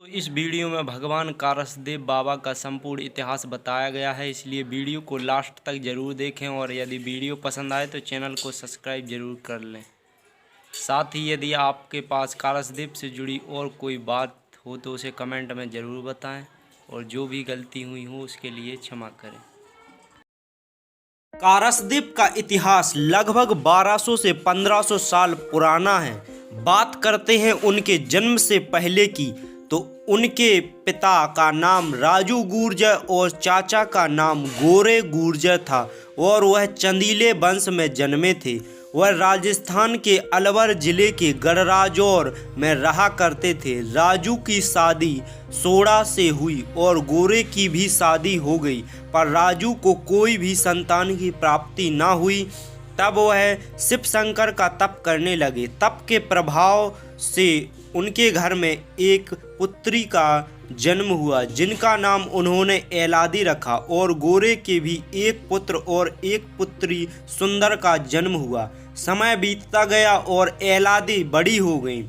तो इस वीडियो में भगवान कारसदेव बाबा का संपूर्ण इतिहास बताया गया है, इसलिए वीडियो को लास्ट तक ज़रूर देखें और यदि वीडियो पसंद आए तो चैनल को सब्सक्राइब ज़रूर कर लें। साथ ही यदि आपके पास कारसदेव से जुड़ी और कोई बात हो तो उसे कमेंट में ज़रूर बताएं और जो भी गलती हुई हो उसके लिए क्षमा करें। कारसदेव का इतिहास लगभग 1200 से 1500 साल पुराना है। बात करते हैं उनके जन्म से पहले की, तो उनके पिता का नाम राजू गुर्जर और चाचा का नाम गोरे गुर्जर था और वह चंदीले वंश में जन्मे थे। वह राजस्थान के अलवर जिले के गढ़राजौर में रहा करते थे। राजू की शादी सोड़ा से हुई और गोरे की भी शादी हो गई, पर राजू को कोई भी संतान की प्राप्ति न हुई। तब वह शिव शंकर का तप करने लगे। तप के प्रभाव से उनके घर में एक पुत्री का जन्म हुआ, जिनका नाम उन्होंने एलादी रखा, और गोरे के भी एक पुत्र और एक पुत्री सुंदर का जन्म हुआ। समय बीतता गया और एलादी बड़ी हो गई।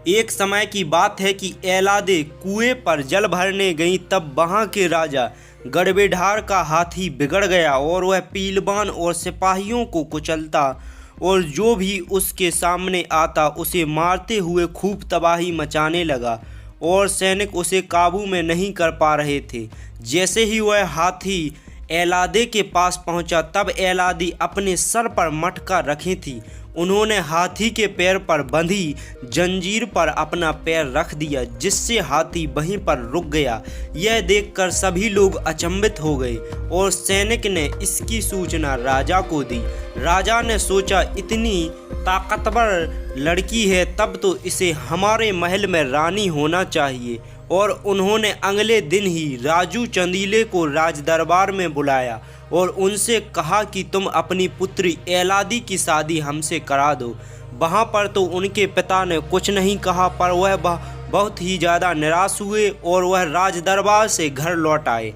एक समय की बात है कि एलादी कुएं पर जल भरने गई, तब वहां के राजा गढ़बेढार का हाथी बिगड़ गया और वह पीलवान और सिपाहियों को कुचलता और जो भी उसके सामने आता उसे मारते हुए खूब तबाही मचाने लगा और सैनिक उसे काबू में नहीं कर पा रहे थे। जैसे ही वह हाथी एलादी के पास पहुंचा, तब एलादी अपने सर पर मटका रखी थी। उन्होंने हाथी के पैर पर बंधी जंजीर पर अपना पैर रख दिया, जिससे हाथी वहीं पर रुक गया। यह देखकर सभी लोग अचंभित हो गए और सैनिक ने इसकी सूचना राजा को दी। राजा ने सोचा, इतनी ताकतवर लड़की है तब तो इसे हमारे महल में रानी होना चाहिए, और उन्होंने अगले दिन ही राजू चंदीले को राज दरबार में बुलाया और उनसे कहा कि तुम अपनी पुत्री एलादी की शादी हमसे करा दो। वहाँ पर तो उनके पिता ने कुछ नहीं कहा, पर वह बहुत ही ज़्यादा निराश हुए और वह राज दरबार से घर लौट आए।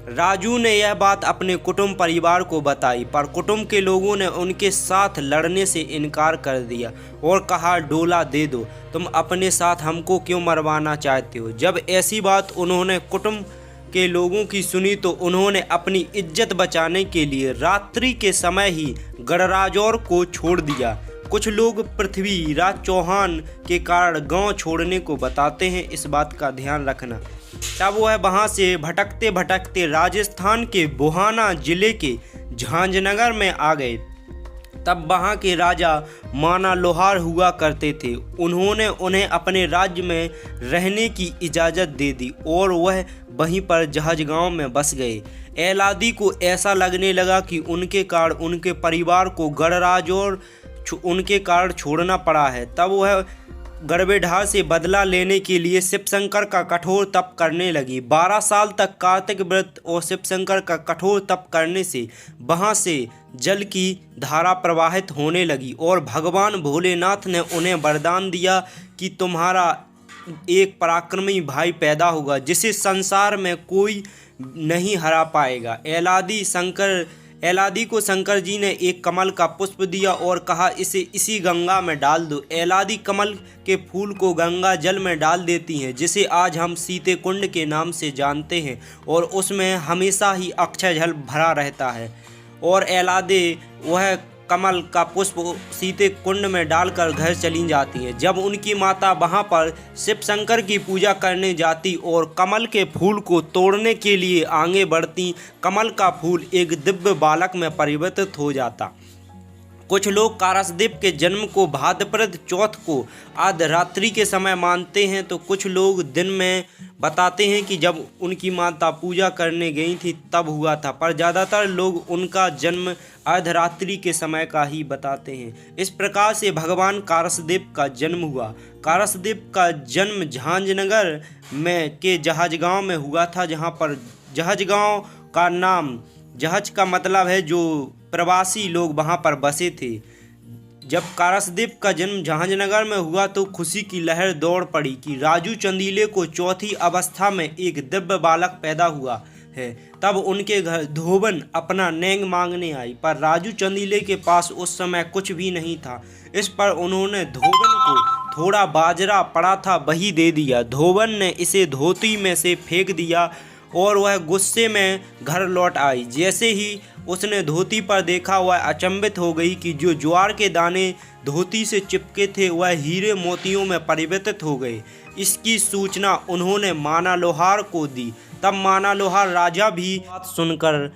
राजू ने यह बात अपने कुटुंब परिवार को बताई, पर कुटुंब के लोगों ने उनके साथ लड़ने से इनकार कर दिया और कहा, डोला दे दो, तुम अपने साथ हमको क्यों मरवाना चाहते हो। जब ऐसी बात उन्होंने कुटुंब के लोगों की सुनी तो उन्होंने अपनी इज्जत बचाने के लिए रात्रि के समय ही गढ़राजौर को छोड़ दिया। कुछ लोग पृथ्वीराज चौहान के कारण गांव छोड़ने को बताते हैं, इस बात का ध्यान रखना। तब वह वहां से भटकते भटकते राजस्थान के बुहाना जिले के झांझनगर में आ गए। तब वहां के राजा माना लोहार हुआ करते थे। उन्होंने उन्हें अपने राज्य में रहने की इजाज़त दे दी और वह वहीं पर जहाजगांव में बस गए। एलादी को ऐसा लगने लगा कि उनके कारण उनके परिवार को गढ़राजौर उनके कारण छोड़ना पड़ा है। तब वह गढ़बेढार से बदला लेने के लिए शिव शंकर का कठोर तप करने लगी। 12 साल तक कार्तिक व्रत और शिव शंकर का कठोर तप करने से वहां से जल की धारा प्रवाहित होने लगी और भगवान भोलेनाथ ने उन्हें वरदान दिया कि तुम्हारा एक पराक्रमी भाई पैदा होगा, जिसे संसार में कोई नहीं हरा पाएगा। एलादी को शंकर जी ने एक कमल का पुष्प दिया और कहा, इसे इसी गंगा में डाल दो। एलादी कमल के फूल को गंगा जल में डाल देती हैं, जिसे आज हम सीते कुंड के नाम से जानते हैं, और उसमें हमेशा ही अक्षय जल भरा रहता है। और एलादी वह कमल का पुष्प सीते कुंड में डालकर घर चली जाती हैं। जब उनकी माता वहां पर शिव शंकर की पूजा करने जाती और कमल के फूल को तोड़ने के लिए आगे बढ़ती, कमल का फूल एक दिव्य बालक में परिवर्तित हो जाता। कुछ लोग कारसदेव के जन्म को भाद्रपद चौथ को अर्धरात्रि के समय मानते हैं, तो कुछ लोग दिन में बताते हैं कि जब उनकी माता पूजा करने गई थी तब हुआ था, पर ज़्यादातर लोग उनका जन्म अर्धरात्रि के समय का ही बताते हैं। इस प्रकार से भगवान कारसदेव का जन्म हुआ। कारसदेव का जन्म झांझनगर में के जहाजगांव में हुआ था, जहां पर जहाजगांव का नाम, जहाज का मतलब है जो प्रवासी लोग वहां पर बसे थे। जब कारसदेव का जन्म झांझनगर में हुआ तो खुशी की लहर दौड़ पड़ी कि राजू चंदीले को चौथी अवस्था में एक दिव्य बालक पैदा हुआ है। तब उनके घर धोबन अपना नेंग मांगने आई, पर राजू चंदीले के पास उस समय कुछ भी नहीं था। इस पर उन्होंने धोबन को थोड़ा बाजरा पड़ा था वही दे दिया। धोबन ने इसे धोती में से फेंक दिया और वह गुस्से में घर लौट आई। जैसे ही उसने धोती पर देखा वह अचंभित हो गई कि जो ज्वार के दाने धोती से चिपके थे वह हीरे मोतियों में परिवर्तित हो गए। इसकी सूचना उन्होंने माना लोहार को दी। तब माना लोहार राजा भी बात सुनकर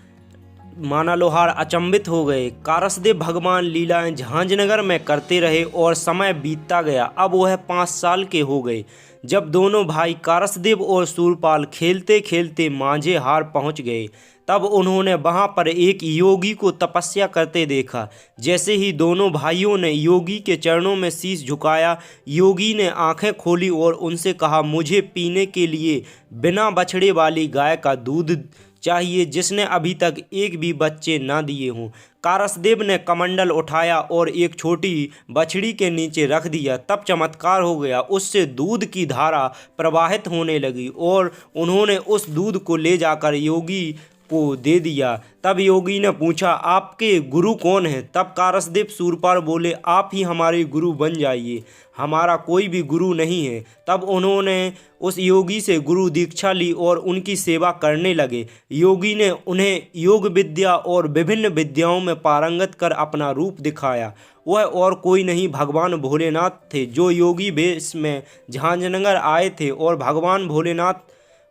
माना लोहार अचंभित हो गए। कारसदेव भगवान लीलाएं झांझनगर में करते रहे और समय बीतता गया। अब वह 5 साल के हो गए जब दोनों भाई कारसदेव और सूरपाल खेलते खेलते मांझेहार पहुंच गए। तब उन्होंने वहां पर एक योगी को तपस्या करते देखा। जैसे ही दोनों भाइयों ने योगी के चरणों में शीश झुकाया, योगी ने आंखें खोली और उनसे कहा, मुझे पीने के लिए बिना बछड़े वाली गाय का दूध चाहिए जिसने अभी तक एक भी बच्चे ना दिए हों। कारसदेव ने कमंडल उठाया और एक छोटी बछड़ी के नीचे रख दिया। तब चमत्कार हो गया, उससे दूध की धारा प्रवाहित होने लगी और उन्होंने उस दूध को ले जाकर योगी को दे दिया। तब योगी ने पूछा, आपके गुरु कौन हैं? तब कारसदेव सूरपाल बोले, आप ही हमारे गुरु बन जाइए, हमारा कोई भी गुरु नहीं है। तब उन्होंने उस योगी से गुरु दीक्षा ली और उनकी सेवा करने लगे। योगी ने उन्हें योग विद्या और विभिन्न विद्याओं में पारंगत कर अपना रूप दिखाया। वह और कोई नहीं भगवान भोलेनाथ थे, जो योगी वेश में झांझनगर आए थे और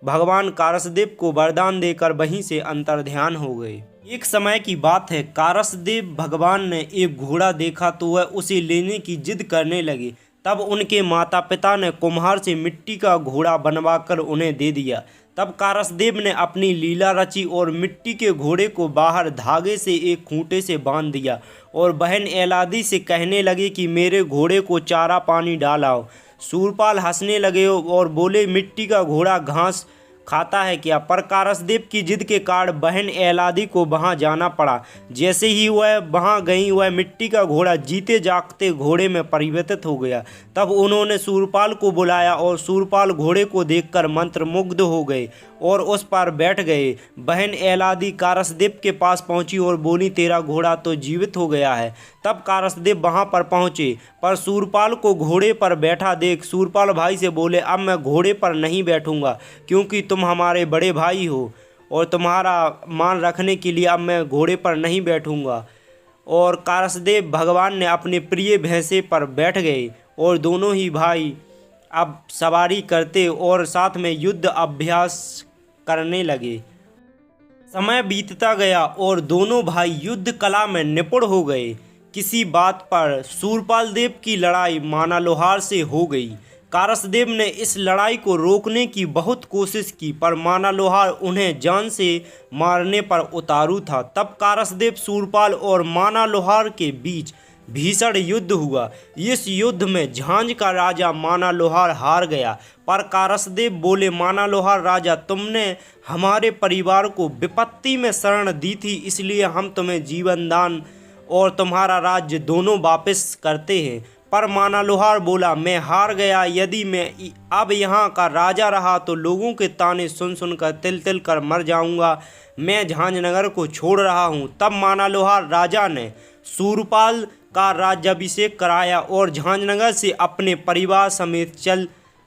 भगवान कारसदेव को वरदान देकर वहीं से अंतर्ध्यान हो गए। एक समय की बात है, कारसदेव भगवान ने एक घोड़ा देखा तो वह उसे लेने की जिद करने लगे। तब उनके माता पिता ने कुम्हार से मिट्टी का घोड़ा बनवाकर उन्हें दे दिया। तब कारसदेव ने अपनी लीला रची और मिट्टी के घोड़े को बाहर धागे से एक खूंटे से बांध दिया और बहन एलादी से कहने लगे कि मेरे घोड़े को चारा पानी डालाओ। सूरपाल हंसने लगे और बोले, मिट्टी का घोड़ा घास खाता है क्या? पर कारसदेव की जिद के कारण बहन एलादी को वहां जाना पड़ा। जैसे ही वह वहां गई, वह मिट्टी का घोड़ा जीते जागते घोड़े में परिवर्तित हो गया। तब उन्होंने सूरपाल को बुलाया और सूरपाल घोड़े को देखकर मंत्रमुग्ध हो गए और उस पर बैठ गए। बहन एलादी कारसदेव के पास पहुंची और बोली, तेरा घोड़ा तो जीवित हो गया है। तब कारसदेव वहां पर पहुंचे, पर सूरपाल को घोड़े पर बैठा देख सूरपाल भाई से बोले, अब मैं घोड़े पर नहीं बैठूंगा क्योंकि तुम हमारे बड़े भाई हो और तुम्हारा मान रखने के लिए अब मैं घोड़े पर नहीं बैठूंगा। और कारसदेव भगवान ने अपने प्रिय भैंसे पर बैठ गए और दोनों ही भाई अब सवारी करते और साथ में युद्ध अभ्यास करने लगे। समय बीतता गया और दोनों भाई युद्ध कला में निपुण हो गए। किसी बात पर सूरपाल देव की लड़ाई माना लोहार से हो गई। कारसदेव ने इस लड़ाई को रोकने की बहुत कोशिश की, पर माना लोहार उन्हें जान से मारने पर उतारू था। तब कारसदेव, सूरपाल और माना लोहार के बीच भीषण युद्ध हुआ। इस युद्ध में झांझ का राजा माना लोहार हार गया। पर कारसदेव बोले, माना लोहार राजा, तुमने हमारे परिवार को विपत्ति में शरण दी थी, इसलिए हम तुम्हें जीवन दान और तुम्हारा राज्य दोनों वापस करते हैं। पर माना लोहार बोला, मैं हार गया। यदि मैं अब यहाँ का राजा रहा तो लोगों के ताने सुन सुनकर तिल तिल कर मर जाऊंगा। मैं झांझनगर को छोड़ रहा हूँ। तब माना लोहार राजा ने सूरपाल का राज्याभिषेक कराया और झांझनगर से अपने परिवार समेत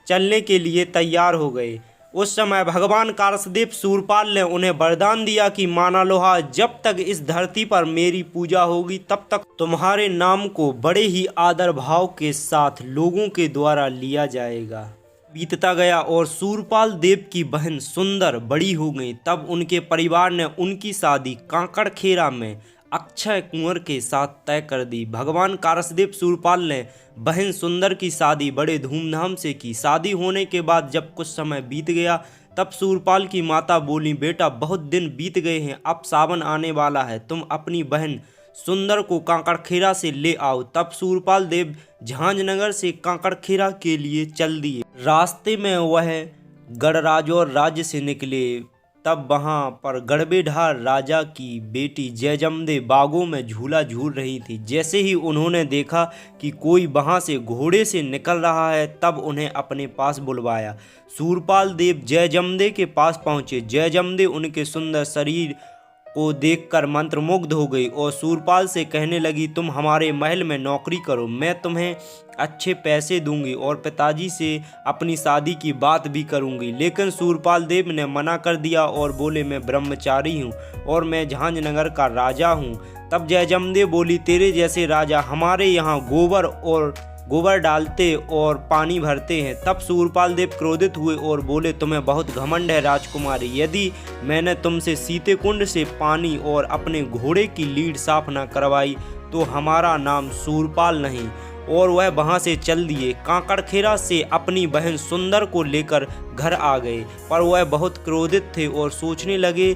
चलने के लिए तैयार हो गए। उस समय भगवान कारसदेव सूरपाल ने उन्हें वरदान दिया कि माना लोहार, जब तक इस धरती पर मेरी पूजा होगी तब तक तुम्हारे नाम को बड़े ही आदर भाव के साथ लोगों के द्वारा लिया जाएगा। बीतता गया और सूरपाल देव की बहन सुंदर बड़ी हो गई। तब उनके परिवार ने उनकी शादी काकड़खेरा में अक्षय कुंवर के साथ तय कर दी। भगवान कारसदेव सूरपाल ने बहन सुंदर की शादी बड़े धूमधाम से की। शादी होने के बाद जब कुछ समय बीत गया तब सूरपाल की माता बोली, बेटा बहुत दिन बीत गए हैं, अब सावन आने वाला है, तुम अपनी बहन सुंदर को काकड़खेरा से ले आओ। तब सूरपाल देव झांझनगर से काकड़खेरा के लिए चल दिए। रास्ते में वह गढ़राजौर राज्य से निकले। तब वहाँ पर गढ़बेढार राजा की बेटी जयजमदे बागों में झूला झूल रही थी। जैसे ही उन्होंने देखा कि कोई वहाँ से घोड़े से निकल रहा है तब उन्हें अपने पास बुलवाया। सूरपाल देव जयजमदे के पास पहुँचे। जयजमदे उनके सुंदर शरीर को देखकर मंत्रमुग्ध हो गई और शूरपाल से कहने लगी, तुम हमारे महल में नौकरी करो, मैं तुम्हें अच्छे पैसे दूंगी और पिताजी से अपनी शादी की बात भी करूंगी। लेकिन शूरपाल देव ने मना कर दिया और बोले, मैं ब्रह्मचारी हूँ और मैं झांझनगर का राजा हूँ। तब जयजमदेव बोली, तेरे जैसे राजा हमारे यहाँ गोबर डालते और पानी भरते हैं। तब शूरपाल देव क्रोधित हुए और बोले, तुम्हें बहुत घमंड है राजकुमारी, यदि मैंने तुमसे सीते कुंड से पानी और अपने घोड़े की लीड साफ न करवाई तो हमारा नाम शूरपाल नहीं। और वह वहाँ से चल दिए। काकड़खेरा से अपनी बहन सुंदर को लेकर घर आ गए, पर वह बहुत क्रोधित थे और सोचने लगे,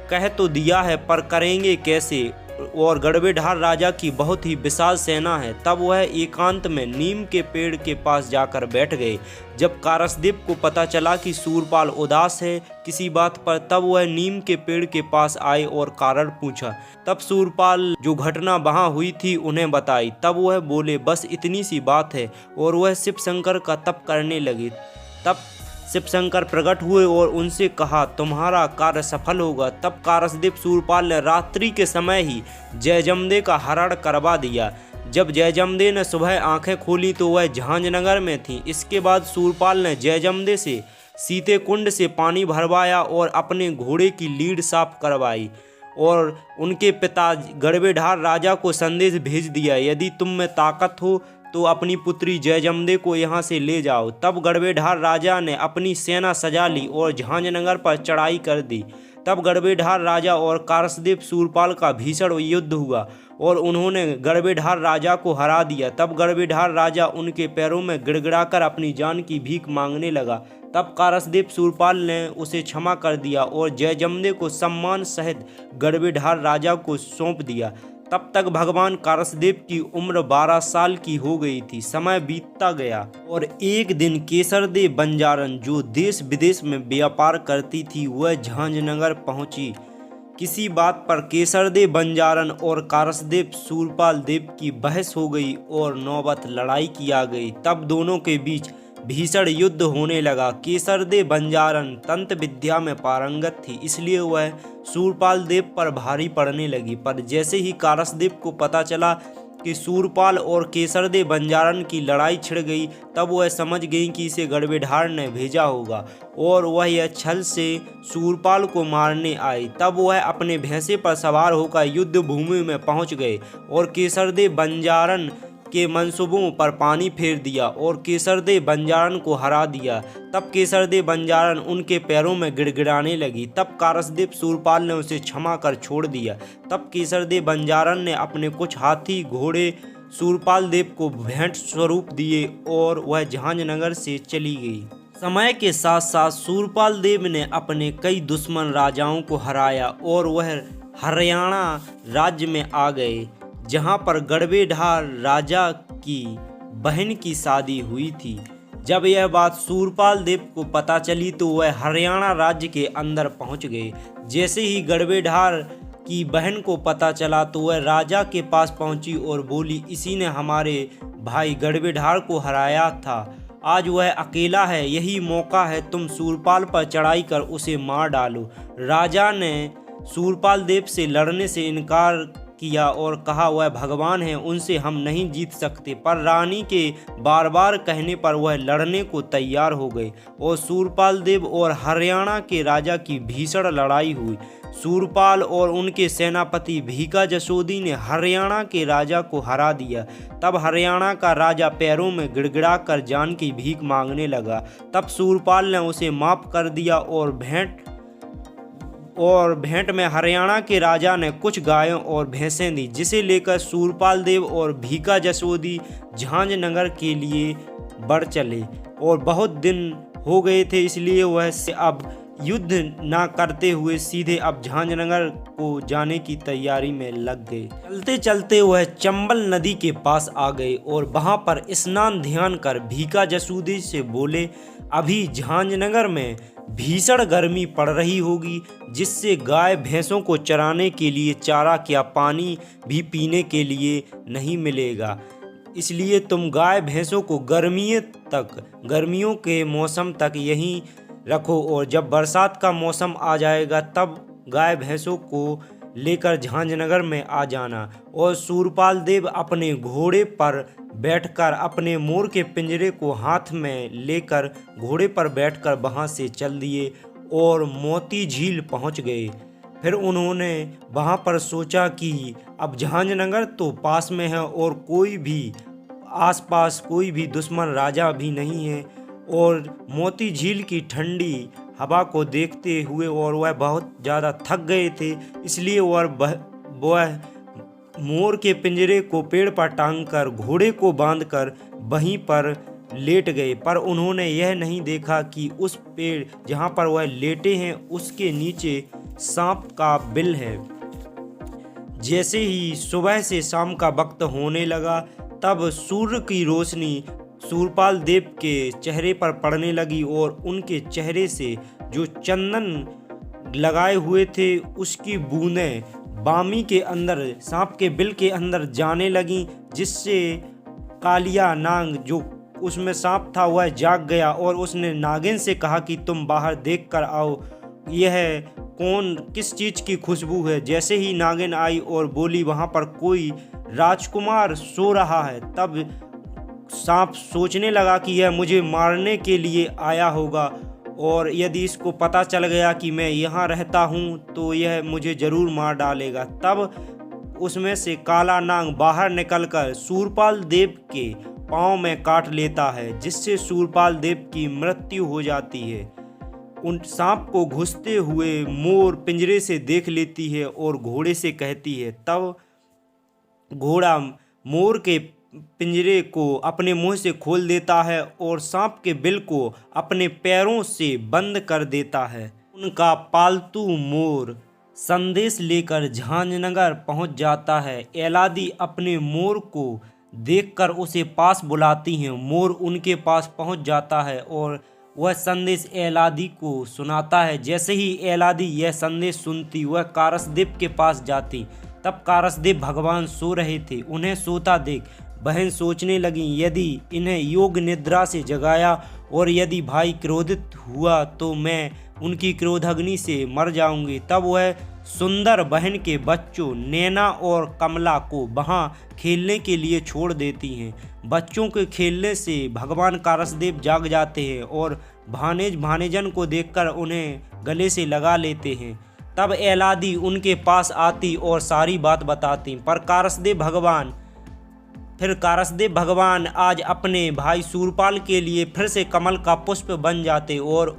कह तो दिया है पर करेंगे कैसे, और गड़बेढार राजा की बहुत ही विशाल सेना है। तब वह एकांत में नीम के पेड़ के पास जाकर बैठ गए। जब कारसदेव को पता चला कि शूरपाल उदास है किसी बात पर, तब वह नीम के पेड़ के पास आए और कारण पूछा। तब शूरपाल जो घटना वहाँ हुई थी उन्हें बताई। तब वह बोले, बस इतनी सी बात है, और वह शिव शंकर का तप करने लगे। तब शिव शंकर प्रकट हुए और उनसे कहा, तुम्हारा कार्य सफल होगा। तब कारसदेव शूरपाल ने रात्रि के समय ही जयजमदेव का हरण करवा दिया। जब जयजमदेव ने सुबह आंखें खोली तो वह झांझनगर में थी। इसके बाद शूरपाल ने जयजमदेव से सीते कुंड से पानी भरवाया और अपने घोड़े की लीड साफ करवाई और उनके पिता गड़बेढार राजा को संदेश भेज दिया, यदि तुम में ताकत हो तो अपनी पुत्री जयजमदेव को यहाँ से ले जाओ। तब गड़बेढार राजा ने अपनी सेना सजा ली और झांझनगर पर चढ़ाई कर दी। तब गड़बेढार राजा और कारसदेव शूरपाल का भीषण युद्ध हुआ और उन्होंने गड़बेढार राजा को हरा दिया। तब गड़बेढार राजा उनके पैरों में गिड़गिड़ाकर अपनी जान की भीख मांगने लगा। तब कारसदेव शूरपाल ने उसे क्षमा कर दिया और जयजमदेव को सम्मान सहित गड़बेढार राजा को सौंप दिया। तब तक भगवान कारसदेव की उम्र 12 साल की हो गई थी। समय बीतता गया और एक दिन केसरदेव बंजारन, जो देश विदेश में व्यापार करती थी, वह झांझनगर पहुंची। किसी बात पर केसरदेव बंजारन और कारसदेव शूरपाल देव की बहस हो गई और नौबत लड़ाई की आ गई। तब दोनों के बीच भीषण युद्ध होने लगा। केसरदेव बंजारन तंत्र विद्या में पारंगत थी, इसलिए वह शूरपाल देव पर भारी पड़ने लगी। पर जैसे ही कारसदेव को पता चला कि शूरपाल और केसरदेव बंजारन की लड़ाई छिड़ गई, तब वह समझ गई कि इसे गड़बेढार ने भेजा होगा और वह यह छल से शूरपाल को मारने आई। तब वह अपने भैंसे पर सवार होकर युद्ध भूमि में पहुंच गए और केसरदेव बंजारन के मंसूबों पर पानी फेर दिया और केसरदेव बंजारन को हरा दिया। तब केसरदेव बंजारन उनके पैरों में गिड़गिड़ाने लगी। तब कारसदेव शूरपाल ने उसे क्षमा कर छोड़ दिया। तब केसरदेव बंजारन ने अपने कुछ हाथी घोड़े शूरपाल देव को भेंट स्वरूप दिए और वह झांझनगर से चली गई। समय के साथ साथ शूरपाल देव ने अपने कई दुश्मन राजाओं को हराया और वह हरियाणा राज्य में आ गए, जहां पर गड़बेढार राजा की बहन की शादी हुई थी। जब यह बात शूरपाल देव को पता चली तो वह हरियाणा राज्य के अंदर पहुंच गए। जैसे ही गड़बेढार की बहन को पता चला तो वह राजा के पास पहुंची और बोली, इसी ने हमारे भाई गड़बेढार को हराया था, आज वह अकेला है, यही मौका है, तुम शूरपाल पर चढ़ाई कर उसे मार डालो। राजा ने शूरपाल देव से लड़ने से इनकार किया और कहा, वह भगवान है, उनसे हम नहीं जीत सकते। पर रानी के बार बार कहने पर वह लड़ने को तैयार हो गए और शूरपाल देव और हरियाणा के राजा की भीषण लड़ाई हुई। शूरपाल और उनके सेनापति भीका जसोदी ने हरियाणा के राजा को हरा दिया। तब हरियाणा का राजा पैरों में गिड़गिड़ा कर जान की भीख मांगने लगा। तब शूरपाल ने उसे माफ कर दिया और भेंट में हरियाणा के राजा ने कुछ गायों और भैंसें दी, जिसे लेकर शूरपाल देव और भीका जसोदी झांझनगर के लिए बढ़ चले और बहुत दिन हो गए थे, इसलिए वह अब युद्ध ना करते हुए सीधे अब झांझनगर को जाने की तैयारी में लग गए। चलते चलते वह चंबल नदी के पास आ गए और वहां पर स्नान ध्यान कर भीका जसोदी से बोले, अभी झांझनगर में भीषण गर्मी पड़ रही होगी, जिससे गाय भैंसों को चराने के लिए चारा क्या पानी भी पीने के लिए नहीं मिलेगा, इसलिए तुम गाय भैंसों को गर्मियों के मौसम तक यहीं रखो और जब बरसात का मौसम आ जाएगा तब गाय भैंसों को लेकर झांझनगर में आ जाना। और सूरपाल देव अपने घोड़े पर बैठकर अपने मोर के पिंजरे को हाथ में लेकर घोड़े पर बैठकर वहाँ से चल दिए और मोती झील पहुँच गए। फिर उन्होंने वहाँ पर सोचा कि अब झांझनगर तो पास में है और कोई भी आसपास कोई भी दुश्मन राजा भी नहीं है, और मोती झील की ठंडी हवा को देखते हुए और वह बहुत ज़्यादा थक गए थे, इसलिए वह मोर के पिंजरे को पेड़ पर टांगकर घोड़े को बांधकर वहीं पर लेट गए। पर उन्होंने यह नहीं देखा कि उस पेड़ जहाँ पर वह लेटे हैं उसके नीचे सांप का बिल है। जैसे ही सुबह से शाम का वक्त होने लगा, तब सूर्य की रोशनी सूरपाल देव के चेहरे पर पड़ने लगी और उनके चेहरे से जो चंदन लगाए हुए थे उसकी बूंदें बामी के अंदर सांप के बिल के अंदर जाने लगीं, जिससे कालिया नाग जो उसमें सांप था वह जाग गया और उसने नागिन से कहा कि तुम बाहर देख कर आओ, यह किस चीज़ की खुशबू है। जैसे ही नागिन आई और बोली वहाँ पर कोई राजकुमार सो रहा है, तब सांप सोचने लगा कि यह मुझे मारने के लिए आया होगा और यदि इसको पता चल गया कि मैं यहाँ रहता हूँ तो यह मुझे ज़रूर मार डालेगा। तब उसमें से काला नाग बाहर निकलकर सूरपाल देव के पाँव में काट लेता है, जिससे सूरपाल देव की मृत्यु हो जाती है। उन सांप को घुसते हुए मोर पिंजरे से देख लेती है और घोड़े से कहती है। तब घोड़ा मोर के पिंजरे को अपने मुंह से खोल देता है और सांप के बिल को अपने पैरों से बंद कर देता है। उनका पालतू मोर संदेश लेकर झांझनगर पहुंच जाता है। एलादी अपने मोर को देखकर उसे पास बुलाती हैं। मोर उनके पास पहुंच जाता है और वह संदेश एलादी को सुनाता है। जैसे ही एलादी यह संदेश सुनती वह कारसदेव के पास जाती। तब कारसदेव भगवान सो रहे थे। उन्हें सोता देख बहन सोचने लगी, यदि इन्हें योग निद्रा से जगाया और यदि भाई क्रोधित हुआ तो मैं उनकी क्रोधाग्नि से मर जाऊंगी। तब वह सुंदर बहन के बच्चों नैना और कमला को वहाँ खेलने के लिए छोड़ देती हैं। बच्चों के खेलने से भगवान कारसदेव जाग जाते हैं और भानेजन को देखकर उन्हें गले से लगा लेते हैं। तब एलादी उनके पास आती और सारी बात बताती। पर कारसदेव भगवान आज अपने भाई सूरपाल के लिए फिर से कमल का पुष्प बन जाते और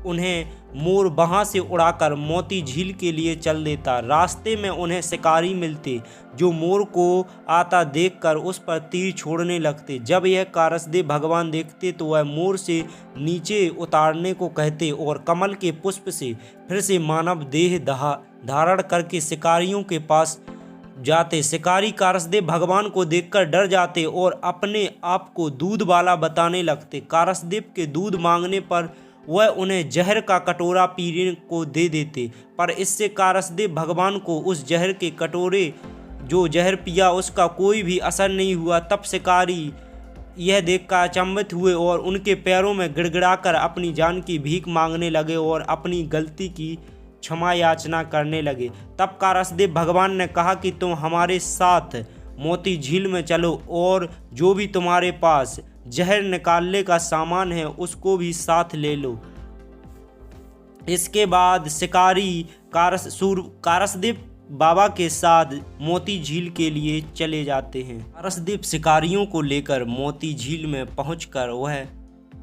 उन्हें मोर वहाँ से उड़ाकर मोती झील के लिए चल देता। रास्ते में उन्हें शिकारी मिलते जो मोर को आता देखकर उस पर तीर छोड़ने लगते। जब यह कारसदेव भगवान देखते तो वह मोर से नीचे उतारने को कहते और कमल के पुष्प से फिर से मानव देह धारण करके शिकारियों के पास जाते। शिकारी कारसदेव भगवान को देखकर डर जाते और अपने आप को दूध वाला बताने लगते। कारसदेव के दूध मांगने पर वह उन्हें जहर का कटोरा पीने को दे देते, पर इससे कारसदेव भगवान को उस जहर के कटोरे जो जहर पिया उसका कोई भी असर नहीं हुआ। तब शिकारी यह देखकर अचंभित हुए और उनके पैरों में गिड़गिड़ाकर अपनी जान की भीख मांगने लगे और अपनी गलती की क्षमा याचना करने लगे। तब कारसदेव भगवान ने कहा कि तुम हमारे साथ मोती झील में चलो और जो भी तुम्हारे पास जहर निकालने का सामान है उसको भी साथ ले लो। इसके बाद शिकारी कारसदेव बाबा के साथ मोती झील के लिए चले जाते हैं। कारसदेव शिकारियों को लेकर मोती झील में पहुंचकर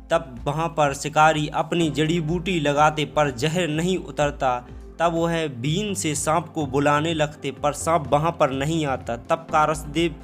तब वहां पर शिकारी अपनी जड़ी बूटी लगाते पर जहर नहीं उतरता। तब वह बीन से सांप को बुलाने लगते पर सांप वहां पर नहीं आता। तब कारसदेव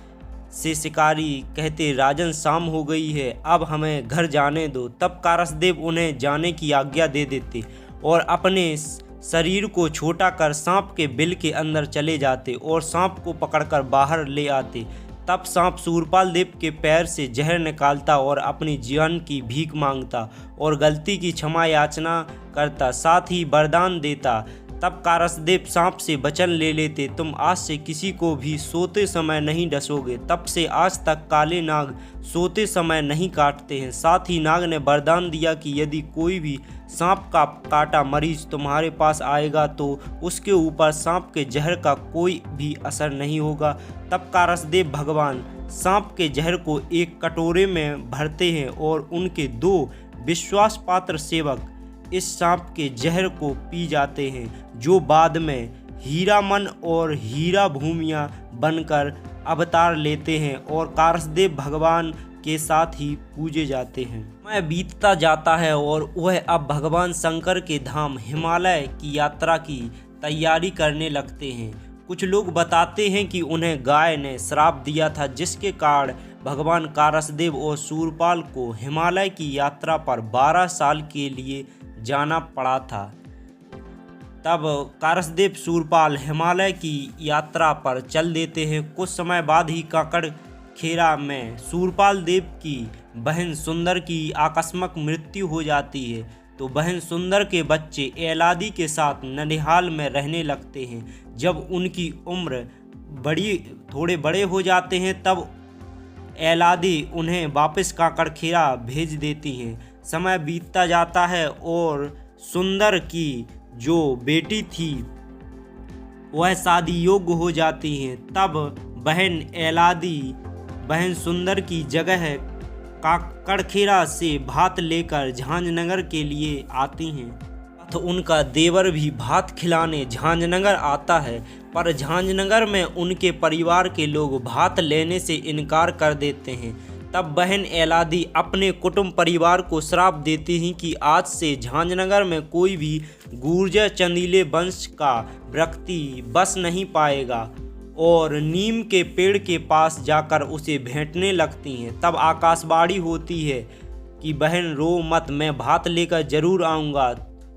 से शिकारी कहते, राजन शाम हो गई है, अब हमें घर जाने दो। तब कारसदेव उन्हें जाने की आज्ञा दे देते और अपने शरीर को छोटा कर सांप के बिल के अंदर चले जाते और सांप को पकड़कर बाहर ले आते। तब सांप सूरपाल देव के पैर से जहर निकालता और अपनी जान की भीख मांगता और गलती की क्षमा याचना करता, साथ ही वरदान देता। तब कारसदेव सांप से वचन ले लेते, तुम आज से किसी को भी सोते समय नहीं डसोगे। तब से आज तक काले नाग सोते समय नहीं काटते हैं। साथ ही नाग ने वरदान दिया कि यदि कोई भी सांप का काटा मरीज तुम्हारे पास आएगा तो उसके ऊपर सांप के जहर का कोई भी असर नहीं होगा। तब कारसदेव भगवान सांप के जहर को एक कटोरे में भरते हैं और उनके 2 विश्वास पात्र सेवक इस सांप के जहर को पी जाते हैं, जो बाद में हीरामन और हीरा भूमिया बनकर अवतार लेते हैं और कारसदेव भगवान के साथ ही पूजे जाते हैं। समय बीतता जाता है और वह अब भगवान शंकर के धाम हिमालय की यात्रा की तैयारी करने लगते हैं। कुछ लोग बताते हैं कि उन्हें गाय ने श्राप दिया था, जिसके कारण भगवान कारसदेव और शूरपाल को हिमालय की यात्रा पर 12 साल के लिए जाना पड़ा था। तब कारसदेव शूरपाल हिमालय की यात्रा पर चल देते हैं। कुछ समय बाद ही काकड़खेड़ा में शूरपाल देव की बहन सुंदर की आकस्मिक मृत्यु हो जाती है, तो बहन सुंदर के बच्चे एलादी के साथ ननिहाल में रहने लगते हैं। जब उनकी उम्र थोड़े बड़े हो जाते हैं तब एलादी उन्हें वापस काकड़खेड़ा भेज देती हैं। समय बीतता जाता है और सुंदर की जो बेटी थी वह शादी योग्य हो जाती हैं। तब बहन एलादी बहन सुंदर की जगह काकड़खेड़ा से भात लेकर झांझनगर के लिए आती हैं। तो उनका देवर भी भात खिलाने झांझनगर आता है, पर झांझनगर में उनके परिवार के लोग भात लेने से इनकार कर देते हैं। तब बहन एलादी अपने कुटुंब परिवार को श्राप देती हैं कि आज से झांझनगर में कोई भी गुर्जर चंदीले वंश का व्यक्ति बस नहीं पाएगा और नीम के पेड़ के पास जाकर उसे भेंटने लगती हैं। तब आकाशवाणी होती है कि बहन रो मत, मैं भात लेकर जरूर आऊँगा,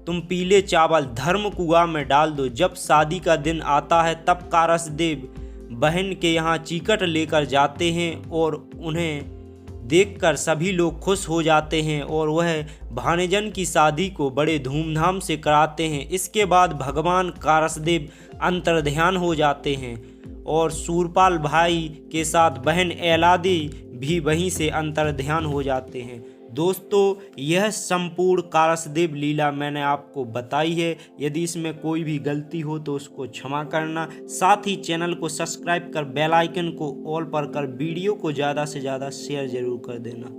तुम पीले चावल धर्म कुआं में डाल दो। जब शादी का दिन आता है तब कारसदेव बहन के यहाँ चीकट लेकर जाते हैं और उन्हें देखकर सभी लोग खुश हो जाते हैं और वह भानेजन की शादी को बड़े धूमधाम से कराते हैं। इसके बाद भगवान कारसदेव अंतर्ध्यान हो जाते हैं और शूरपाल भाई के साथ बहन एलादी भी वहीं से अंतर्ध्यान हो जाते हैं। दोस्तों, यह संपूर्ण कारसदेव लीला मैंने आपको बताई है। यदि इसमें कोई भी गलती हो तो उसको क्षमा करना। साथ ही चैनल को सब्सक्राइब कर बेल आइकन को ऑल पर कर वीडियो को ज़्यादा से ज़्यादा शेयर जरूर कर देना।